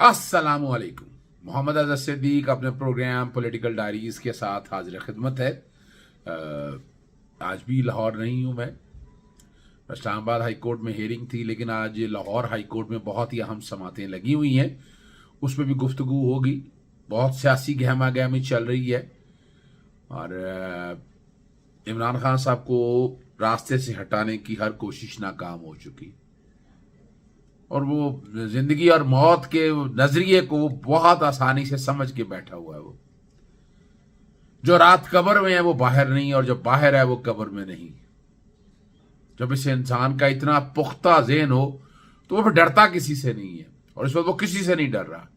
अस्सलाम वालेकुम। मोहम्मद अज़हर सिद्दीक अपने प्रोग्राम पॉलिटिकल डायरीज के साथ हाजिर खिदमत है। आज भी लाहौर नहीं हूँ मैं। इस्लामाबाद हाई कोर्ट में हियरिंग थी, लेकिन आज लाहौर हाई कोर्ट में बहुत ही अहम समातें लगी हुई हैं, उसमें भी गुफ्तगू होगी। बहुत सियासी गहमा गहमी चल रही है और इमरान खान साहब को रास्ते से हटाने की हर कोशिश नाकाम हो चुकी और वो जिंदगी और मौत के नजरिए को बहुत आसानी से समझ के बैठा हुआ है। वो जो रात कब्र में है वो बाहर नहीं, और जो बाहर है वो कब्र में नहीं। जब इस इंसान का इतना पुख्ता ज़हन हो तो वो फिर डरता किसी से नहीं है, और इस वक्त वो किसी से नहीं डर रहा।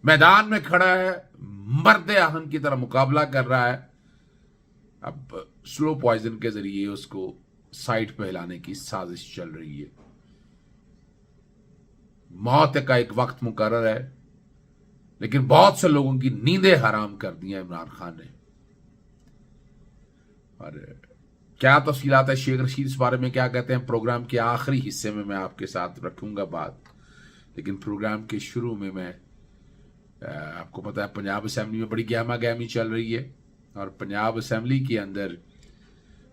मैदान में खड़ा है, मर्द आहन की तरह मुकाबला कर रहा है। अब स्लो पॉइजन के जरिए उसको साइड पे हिलाने की साजिश चल रही है। मौत का एक वक्त मुकर्रर है, लेकिन बहुत से लोगों की नींदें हराम कर दी हैं इमरान खान ने। और क्या तफसीलात है शेख रशीद इस बारे में क्या कहते हैं, प्रोग्राम के आखिरी हिस्से में मैं आपके साथ रखूंगा बात। लेकिन प्रोग्राम के शुरू में मैं आपको पता है पंजाब असेंबली में बड़ी गहमा गहमी चल रही है, और पंजाब असेंबली के अंदर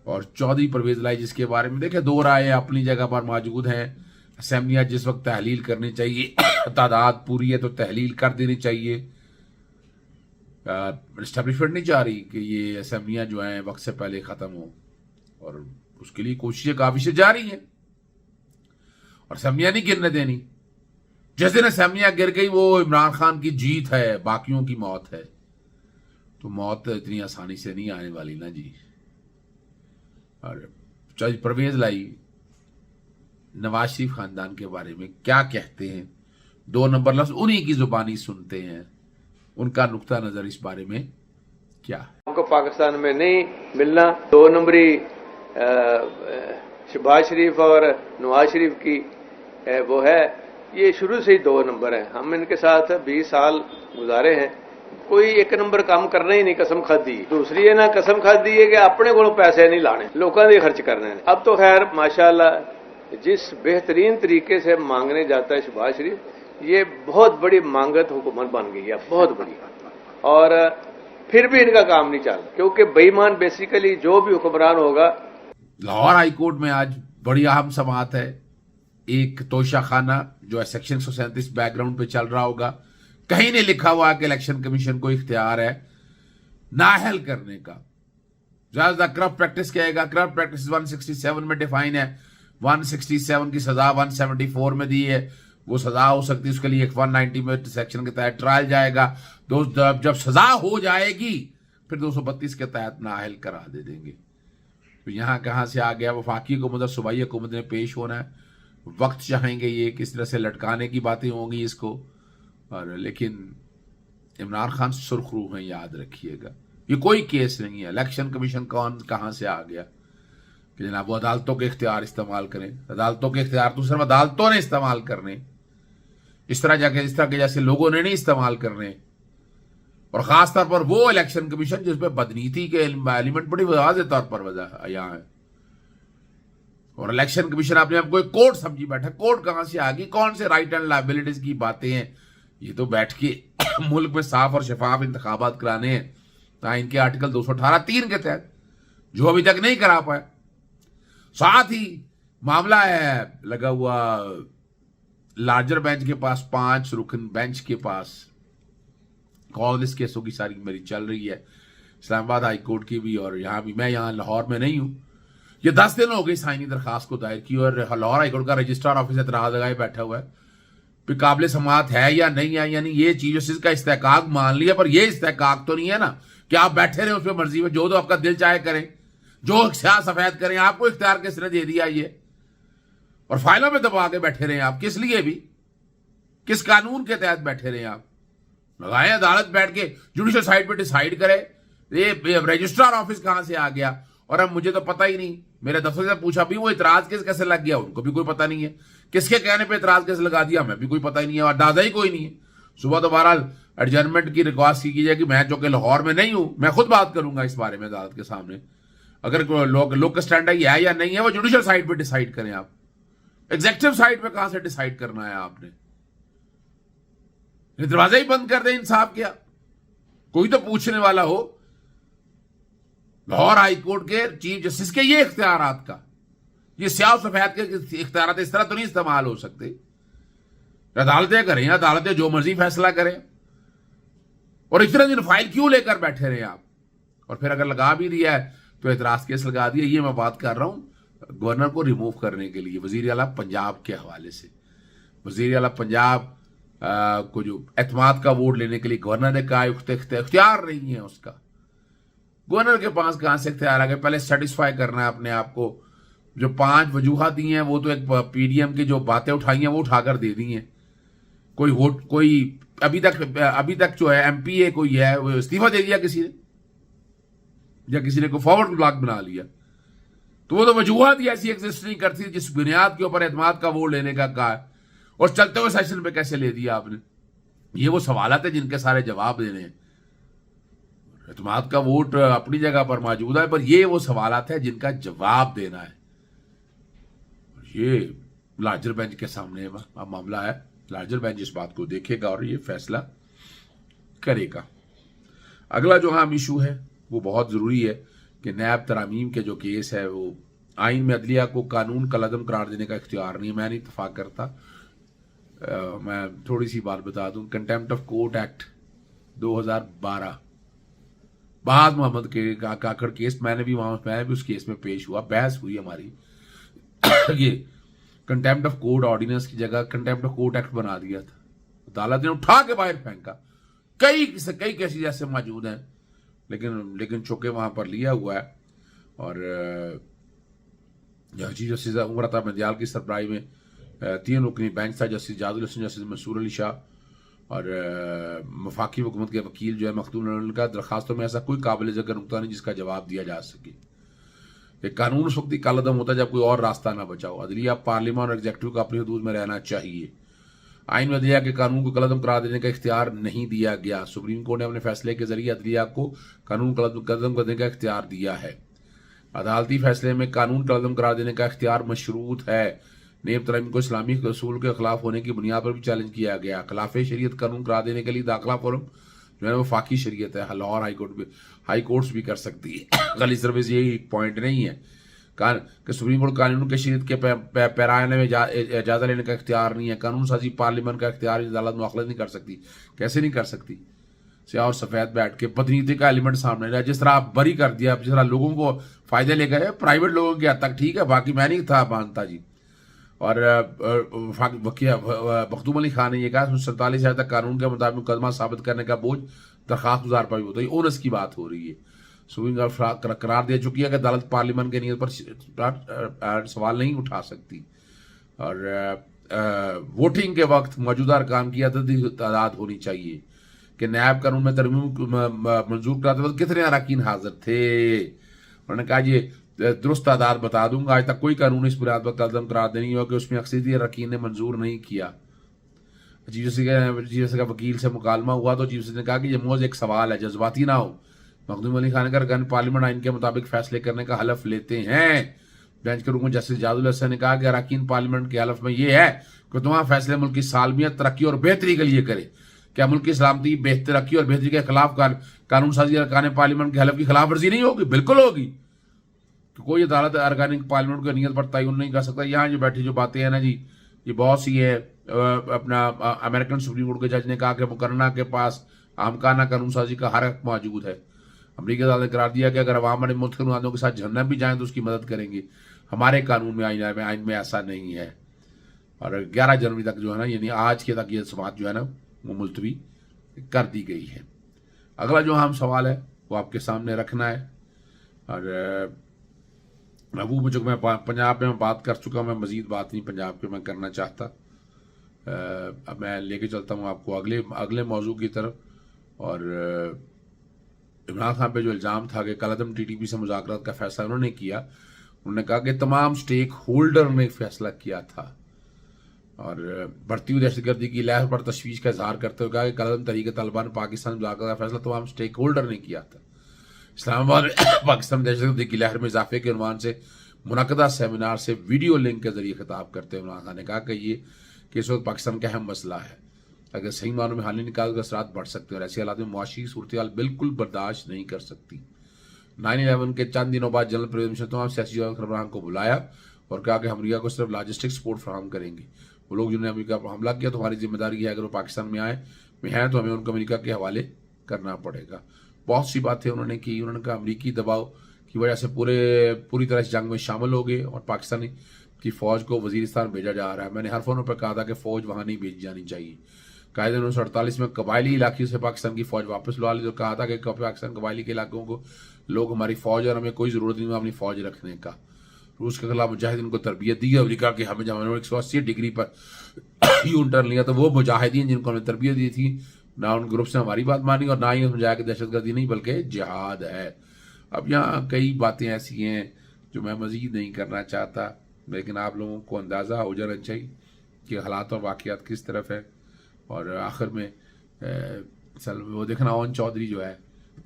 और चौधरी परवेज लाई जिसके बारे में देखे दो राय अपनी जगह पर मौजूद हैं। असेंबलियां जिस वक्त तहलील करनी चाहिए तादाद पूरी है तो तहलील कर देनी चाहिए। एस्टेब्लिशमेंट नहीं चाह रही कि ये असेंबलियां जो हैं वक्त से पहले ख़त्म हो, और उसके लिए कोशिशें काफ़ी से जारी हैं, और असेंबलियां नहीं गिरने देनी। जिस दिन असेंबलियां गिर गई वो इमरान खान की जीत है, बाकियों की मौत है। तो मौत इतनी आसानी से नहीं आने वाली ना जी। और चौधरी परवेज लाई नवाज शरीफ खानदान के बारे में क्या कहते हैं, दो नंबर लफ्ज उन्हीं की जुबानी सुनते हैं। उनका नुक्ता नजर इस बारे में क्या है। हमको पाकिस्तान में नहीं मिलना, दो नंबरी शहबाज शरीफ और नवाज शरीफ की वो है, ये शुरू से ही दो नंबर है। हम इनके साथ 20 साल गुजारे हैं, कोई एक नंबर काम करना ही नहीं, कसम खादी। दूसरी है ना कसम खादी है कि अपने को पैसे नहीं लाने, लोगों के खर्च करने। अब तो खैर माशाल्लाह जिस बेहतरीन तरीके से मांगने जाता है शहबाज शरीफ, ये बहुत बड़ी मांगत हुकूमत बन गई है, बहुत बड़ी। और फिर भी इनका काम नहीं चल, क्योंकि बेईमान बेसिकली जो भी हुक्मरान होगा। लाहौर हाई कोर्ट में आज बड़ी अहम समाअत है। एक तोशा खाना जो है सेक्शन 137 बैकग्राउंड पे चल रहा होगा, कहीं नहीं लिखा हुआ कि इलेक्शन कमीशन को इख्तियार है नाअहल करने का। ज्यादा करप्ट प्रैक्टिस कहेगा, करप्ट प्रैक्टिस 167 में डिफाइन है। 167 की सजा 174 में दी है, वो सजा हो सकती है, उसके लिए 190 में सेक्शन के तहत ट्रायल जाएगा। जब सजा हो जाएगी फिर 232 के तहत नाअहल करा दे देंगे। तो यहां कहां से आ गया। वफाकी हुकूमत सूबाई हुकूमत ने पेश होना है, वक्त चाहेंगे ये किस तरह से लटकाने की बातें होंगी इसको। और लेकिन इमरान खान सुर्खरू हैं, याद रखिएगा। ये कोई केस नहीं है। इलेक्शन कमीशन कौन कहां से आ गया कि जनाब वो अदालतों के इख्तियार इस्तेमाल करें। अदालतों के इख्तियार तो सिर्फ अदालतों ने इस्तेमाल करने, इस तरह के जैसे लोगों ने नहीं इस्तेमाल करने। और खासतौर पर वो इलेक्शन कमीशन जिसपे बदनीति के एलिमेंट बड़ी वाज़ेह तौर पर यहाँ है। और इलेक्शन कमीशन अपने आप को एक कोर्ट समझी बैठा। कोर्ट कहां से आ गई, कौन से राइट एंड लायबिलिटीज की बातें हैं। ये तो बैठ के मुल्क में साफ और शफाफ इंतखाबात कराने हैं इनके आर्टिकल 218(3) के तहत, जो अभी तक नहीं करा पाए। साथ ही मामला है लगा हुआ लार्जर बेंच के पास, 5 रुकन बेंच के पास। कॉल इस केसों की सारी मेरी चल रही है, इस्लामाबाद हाई कोर्ट की भी, और यहां भी। मैं यहां लाहौर में नहीं हूं। ये 10 दिन हो गए साइनी दरखास्त को दायर की, और लाहौर हाई कोर्ट का रजिस्ट्रार ऑफिस एतराज लगाए बैठा हुआ है कि काबिल समाअत है या नहीं है। यानी ये चीज इसका इस्तेकाक मान लिया, पर ये इस्तेकाक तो नहीं है ना कि आप बैठे रहे उसमें मर्जी में जो आपका दिल चाहे करें, जो स्याह सफेद करें। आपको इख्तियार किसने दे दिया ये, और फाइलों में दबा के बैठे रहे आप, किस लिए भी, किस कानून के तहत बैठे रहे आप। लगाए अदालत बैठ के जुडिशल साइड पे डिसाइड करे। ये रजिस्ट्रार ऑफिस कहां से आ गया, और अब मुझे तो पता ही नहीं। मेरे दफ्तर से पूछा भी वो इतराज कैसे लग गया, उनको भी कोई पता नहीं है। किसके कहने पे इतराज कैसे लगा दिया, हमें भी कोई पता ही नहीं है, और अंदाजा ही कोई नहीं है। सुबह तो बहरहाल एडजर्नमेंट की रिक्वेस्ट की जाए कि मैं जो कि लाहौर में नहीं हूं, मैं खुद बात करूंगा इस बारे में अदालत के सामने। अगर लोग स्टैंड है या नहीं है वो जुडिशल साइड पे डिसाइड करें। आप एग्जीक्यूटिव साइड पे कहां से डिसाइड करना है आपने। दरवाजा ही बंद कर दे इंसाफ क्या, कोई तो पूछने वाला हो। लाहौर हाई कोर्ट के चीफ जस्टिस के ये इख्तियारात का, ये स्याह सफेद के इख्तियारात इस तरह तो नहीं इस्तेमाल हो सकते। अदालतें करें, अदालतें जो मर्जी फैसला करें, और इतने दिन फाइल क्यों लेकर बैठे रहे आप? और फिर अगर लगा भी दिया है तो एतराज केस लगा दिया। ये मैं बात कर रहा हूं गवर्नर को रिमूव करने के लिए, वजीर आला पंजाब के हवाले से। वजीर आला पंजाब को जो एतमाद का वोट लेने के लिए गवर्नर ने कहा इख्तियार नहीं है उसका। गवर्नर के पास कहां से इख्तियार आ गए? पहले सेटिस्फाई करना है अपने आप को। जो 5 वजूहत दी हैं वो तो एक पीडीएम की जो बातें उठाई हैं वो उठाकर दे दी हैं। कोई अभी तक जो है एमपीए कोई है वो इस्तीफा दे दिया किसी ने, या किसी ने को फॉरवर्ड ब्लॉक बना लिया। तो वो तो वजूहत ही ऐसी एग्जिस्ट नहीं करती जिस बुनियाद के ऊपर एतमाद का वोट लेने का कहा है, और चलते हुए सेशन पे कैसे ले दिया आपने? ये वो सवालात है जिनके सारे जवाब देने हैं। एतमाद का वोट अपनी जगह पर मौजूद है, पर ये वो सवालात है जिनका जवाब देना है। ये लार्जर बेंच के सामने मामला है। लार्जर बेंच इस बात को देखेगा और ये फैसला करेगा। अगला जो हम इशू है वो बहुत जरूरी है कि नैब तरामीम के जो केस है वो आइन में अदलिया को कानून कलअदम करार देने का इख्तियार नहीं है। मैं नहीं इत्तफाक करता। मैं थोड़ी सी बात बता दूं, कंटेम्प्ट ऑफ कोर्ट एक्ट 2012 बहाद मोहम्मद के काकड़ केस, मैं भी उस केस में पेश हुआ, बहस हुई हमारी। ये कंटेम्प्ट ऑफ कोर्ट ऑर्डिनेंस की जगह कंटेम्प्ट ऑफ कोर्ट एक्ट बना दिया था, अदालत ने उठा के बाहर फेंका। कई केसेस ऐसे मौजूद हैं, लेकिन चौके वहां पर लिया हुआ है। और चीफ जस्टिस उमर अता बंदियाल की सरबराही में 3 रुकनी बेंच था, जस्टिस जादुल हसन, जस्टिस मंसूर अली शाह और वफाकी हुकूमत के वकील जो है मखदूम का। दरखास्तों में ऐसा कोई काबिल ज़िक्र नुक्ता नहीं जिसका जवाब दिया जा सके। कानून उस वक्त ही कालअदम होता है जब कोई और रास्ता ना बचाओ। अदलिया, पार्लियामेंट और एग्जीक्यूटिव को अपनी हदूद में रहना चाहिए। आइन में अदलिया के कानून को कलअदम करार देने का इख्तियार नहीं दिया गया। सुप्रीम कोर्ट ने अपने फैसले के जरिए अदलिया को कानून कलअदम करने का इख्तियार दिया है। अदालती फैसले में कानून कलअदम करार देने का इख्तियार मशरूत है। नेब तरामीम को इस्लामी असूल के खिलाफ होने की बुनियाद पर भी चैलेंज किया गया। खिलाफ शरीयत कानून करार देने के लिए दाखिला फॉर्म जो है वो वफाकी शरीयत है, लाहौर हाई कोर्ट्स भी कर सकती है। खाली सिर्फ यही पॉइंट नहीं है कि सुप्रीम कोर्ट कानून के शरीयत के पैराने में इजाज़त लेने का इख्तियार नहीं है। कानून साजी पार्लियामेंट का इख्तियार अदालत मुआखलत नहीं कर सकती। कैसे नहीं कर सकती? स्याह और सफेद बैठ के बदनीति का एलिमेंट सामने रहा। जिस तरह आप बरी कर दिया, जिस तरह लोगों को फायदे ले गए, प्राइवेट लोगों के हद तक ठीक है, बाकी मैं नहीं था मानता जी। और मखदूम अली खान ने यह कहा 47 तक कानून के मुताबिक मुकदमा साबित करने का बोझ दरखास्त गुजार पर भी होता है। ओनस की बात हो रही है। सुप्रीम कोर्ट करार दे चुकी है कि अदालत पार्लियामेंट के नियत पर सवाल नहीं उठा सकती। और वोटिंग के वक्त मौजूदा अरकान की अददी तादाद होनी चाहिए कि नैब कानून में तरमीम मंजूर कराते वक्त कितने अरकान हाजिर थे। उन्होंने कहा ये दुरुस्त तादाद बता दूंगा। आज तक कोई कानून इस बुनियाद पर कलअदम करार देनी हो कि उसमें अक्सरियती अरकान ने मंजूर नहीं किया। चीफ जस्टिस का वकील से मुकालमा हुआ तो चीफ जस्टिस ने कहा कि यह मौज एक सवाल है, जज्बाती ना हो। मखदूम अली खान का पार्लियामेंट आइन के मुताबिक फैसले करने का हलफ लेते हैं। बेंच के रुकन जस्टिस जादुल हसन ने कहा कि अरकान पार्लियामेंट के हलफ में यह है कि तमाम फैसले मुल्क की सालमियत, तरक्की और बेहतरी के लिए करे। क्या मुल्क की सलामती, तरक्की और बेहतरी के खिलाफ कानून साजी अरकान पार्लियामेंट के हलफ की खिलाफ वर्जी नहीं होगी? बिल्कुल होगी। तो कोई अदालत अरकान पार्लियामेंट की नीयत पर तयन नहीं कर सकता। यहाँ जो बैठी जो बातें हैं ना जी, ये बहुत सी है। अपना अमेरिकन सुप्रीम कोर्ट के जज ने कहा कि मुकर्रना के पास आमकाना कानून साजी का हर हक मौजूद है। अमरीकी अदालत ने करार दिया कि अगर अवाम ने मुल्क के के साथ जहन्नम भी जाएं तो उसकी मदद करेंगे। हमारे कानून में आइन में ऐसा नहीं है। और 11 जनवरी तक जो है ना, यानी आज के तक ये समाअत जो है ना वो मुलतवी कर दी गई है। अगला जो अहम सवाल है वो आपके सामने रखना है। और महबूब जो मैं पंजाब में बात कर चुका हूँ, मैं मजीद बात नहीं पंजाब के मैं करना चाहता। अब मैं लेके चलता हूँ आपको अगले मौजू की तरफ। और इमरान खान पे जो इल्ज़ाम था कि कलअदम टीटीपी से मुज़ाकरात का फैसला उन्होंने किया, उन्होंने कहा कि तमाम स्टेक होल्डर ने फैसला किया था। और बढ़ती हुई दहशतगर्दी की लहर पर तशवीश का इजहार करते हुए कहा कि कलअदम तहरीक तालिबान पाकिस्तान मुज़ाकरात का फैसला तमाम स्टेक होल्डर ने किया था। इस्लामाबाद पाकिस्तान में दहशतगर्दी की लहर में इजाफे के उन्वान से मुनक़दा सेमिनार से वीडियो लिंक के जरिए खिताब करते हुए इमरान खान ने कहा कि इस वक्त पाकिस्तान का अहम मसला है। اگر صحیح معنوں میں حل نہیں نکال تو اثرات بڑھ سکتے ہیں، اور ایسے حالات میں معاشی صورتحال بالکل برداشت نہیں کر سکتی۔ 9/11 کے چند دنوں بعد جنرل پرویز مشرف تمام سیاسی سربراہان کو بلایا اور کہا کہ ہم امریکہ کو صرف لاجسٹک سپورٹ فراہم کریں گے۔ وہ لوگ جنہوں نے امریکہ پر حملہ کیا تو ہماری ذمہ داری ہے، اگر وہ پاکستان میں ہیں تو ہمیں ان کو امریکہ کے حوالے کرنا پڑے گا۔ بہت سی باتیں انہوں نے کی۔ انہوں نے کہا امریکی دباؤ کی وجہ سے پوری طرح اس جنگ میں شامل ہو گئے اور پاکستانی کی فوج کو وزیرستان بھیجا جا رہا ہے۔ میں نے ہر فونوں پر کہا تھا کہ فوج وہاں نہیں بھیجی جانی چاہیے۔ قائد 1948 میں قبائلی علاقے سے پاکستان کی فوج واپس لوا لی تو کہا تھا کہ پاکستان قبائلی کے علاقوں کو لوگ ہماری فوج اور ہمیں کوئی ضرورت نہیں اپنی فوج رکھنے کا۔ روس کے خلاف مجاہدین کو تربیت دی۔ امریکہ کے ہمیں جب 180 ڈگری پر یوں ٹرن لیا تو وہ مجاہدین جن کو ہمیں تربیت دی تھی، نہ ان گروپ سے ہماری بات مانی اور نہ ہی سمجھایا کہ دہشت گردی نہیں بلکہ جہاد ہے۔ اب یہاں کئی باتیں ایسی ہیں جو میں مزید نہیں کرنا چاہتا، لیکن آپ لوگوں کو اندازہ ہو جانا چاہیے کہ حالات اور واقعات کس طرف ہے۔ اور آخر میں وہ دیکھنا اون چودھری جو ہے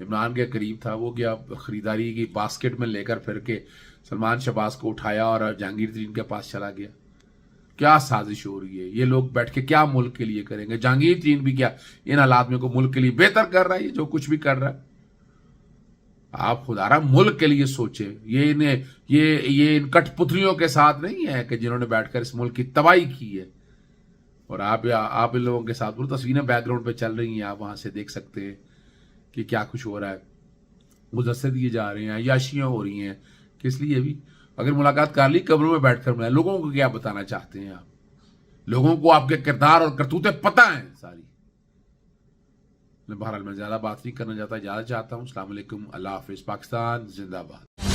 عمران کے قریب تھا، وہ کیا خریداری کی باسکٹ میں لے کر پھر کے سلمان شہباز کو اٹھایا اور جہانگیر ترین کے پاس چلا گیا۔ کیا سازش ہو رہی ہے؟ یہ لوگ بیٹھ کے کیا ملک کے لیے کریں گے؟ جہانگیر ترین بھی کیا ان حالات میں کو ملک کے لیے بہتر کر رہا ہے؟ یہ جو کچھ بھی کر رہا ہے آپ خدا رہا ملک کے لیے سوچے۔ یہ ان کٹ پتلیوں کے ساتھ نہیں ہے کہ جنہوں نے بیٹھ کر اس ملک کی تباہی کی ہے۔ اور آپ ان لوگوں کے ساتھ وہ تصویریں بیک گراؤنڈ پہ چل رہی ہیں، آپ وہاں سے دیکھ سکتے ہیں کہ کیا کچھ ہو رہا ہے۔ گزرتے دیے جا رہے ہیں، عیاشیاں ہو رہی ہیں۔ کس لیے بھی؟ اگر ملاقات کر لی قبروں میں بیٹھ کر ملا، لوگوں کو کیا بتانا چاہتے ہیں آپ؟ لوگوں کو آپ کے کردار اور کرتوتیں پتہ ہیں ساری۔ بہرحال میں زیادہ بات نہیں کرنا چاہتا، اجازت چاہتا ہوں۔ السلام علیکم، اللہ حافظ، پاکستان زندہ باد۔